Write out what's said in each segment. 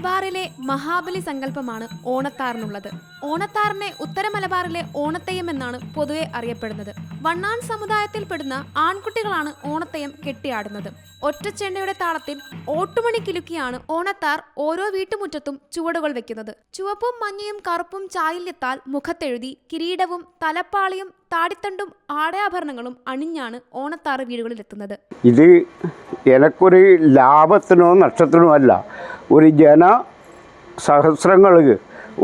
മലബാറിലെ മഹാബലി സങ്കല്പമാണ് ഓണത്താറിനുള്ളത്. ഓണത്താറിനെ ഉത്തര മലബാറിലെ ഓണത്തെയ്യം എന്നാണ് പൊതുവെ അറിയപ്പെടുന്നത്. വണ്ണാൻ സമുദായത്തിൽപ്പെടുന്ന ആൺകുട്ടികളാണ് ഓണത്തെയ്യം കെട്ടിയാടുന്നത്. ഒറ്റച്ചെണ്ടയുടെ താളത്തിൽ ഓട്ടുമണി കിലുക്കിയാണ് ഓണത്താർ ഓരോ വീട്ടുമുറ്റത്തും ചുവടുകൾ വെക്കുന്നത്. ചുവപ്പും മഞ്ഞയും കറുപ്പും ചായില്യത്താൽ മുഖത്തെഴുതി കിരീടവും തലപ്പാളിയും താടിത്തണ്ടും ആടയാഭരണങ്ങളും അണിഞ്ഞാണ് ഓണത്താറ് വീടുകളിലെത്തുന്നത്. ഇത് എനക്കൊരു ലാഭത്തിനോ നഷ്ടത്തിനോ അല്ല. ഒരു ജനസഹസ്രങ്ങൾ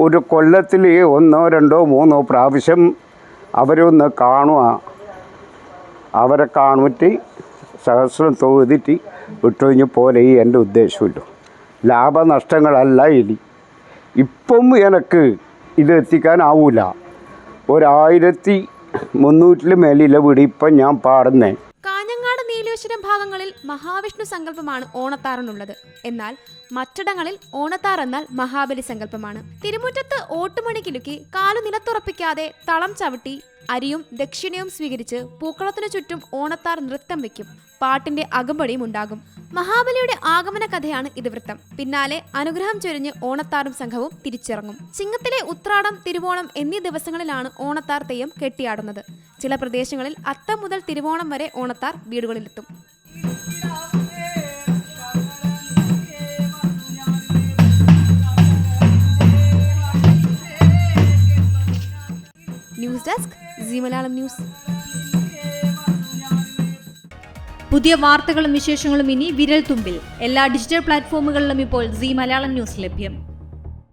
ഒരു കൊല്ലത്തിൽ 1, 2, 3 പ്രാവശ്യം അവരൊന്ന് കാണുക. അവരെ കാണുന്നിട്ട് സഹസ്രം തൊഴുതിട്ട് വിട്ടുകഴിഞ്ഞ് പോലെ എൻ്റെ ഉദ്ദേശമില്ല. ലാഭനഷ്ടങ്ങളല്ല ഇനി. ഇപ്പം എനിക്ക് ഇത് എത്തിക്കാനാവില്ല. 1300 മേലിലെ വീട് ഇപ്പം ഞാൻ പാടുന്നേ. കാഞ്ഞങ്ങാട് നീലേശ്വരം ഭാഗങ്ങളിൽ മഹാവിഷ്ണു സങ്കല്പമാണ് ഓണത്താറിനുള്ളത്. എന്നാൽ മറ്റിടങ്ങളിൽ ഓണത്താർ എന്നാൽ മഹാബലി സങ്കല്പമാണ്. തിരുമുറ്റത്ത് ഓട്ടുമണി കിലുക്കി കാലു നിലത്തുറപ്പിക്കാതെ തളം ചവിട്ടി അരിയും ദക്ഷിണയും സ്വീകരിച്ച് പൂക്കളത്തിനു ചുറ്റും ഓണത്താർ നൃത്തം വെക്കും. പാട്ടിന്റെ അകമ്പടിയും ഉണ്ടാകും. മഹാബലിയുടെ ആഗമന കഥയാണ് ഇതിവൃത്തം. പിന്നാലെ അനുഗ്രഹം ചൊരിഞ്ഞ് ഓണത്താറും സംഘവും തിരിച്ചിറങ്ങും. ചിങ്ങത്തിലെ ഉത്രാടം, തിരുവോണം എന്നീ ദിവസങ്ങളിലാണ് ഓണത്താർ തെയ്യം കെട്ടിയാടുന്നത്. ചില പ്രദേശങ്ങളിൽ അത്തം മുതൽ തിരുവോണം വരെ ഓണത്താർ വീടുകളിലെത്തും. News desk, Zee Malayalam news. പുതിയ വാർത്തകളും വിശേഷങ്ങളും ഇനി വിരൽ തുമ്പിൽ. എല്ലാ ഡിജിറ്റൽ പ്ലാറ്റ്ഫോമുകളിലും ഇപ്പോൾ സീ മലയാളം ന്യൂസ് ലഭ്യം.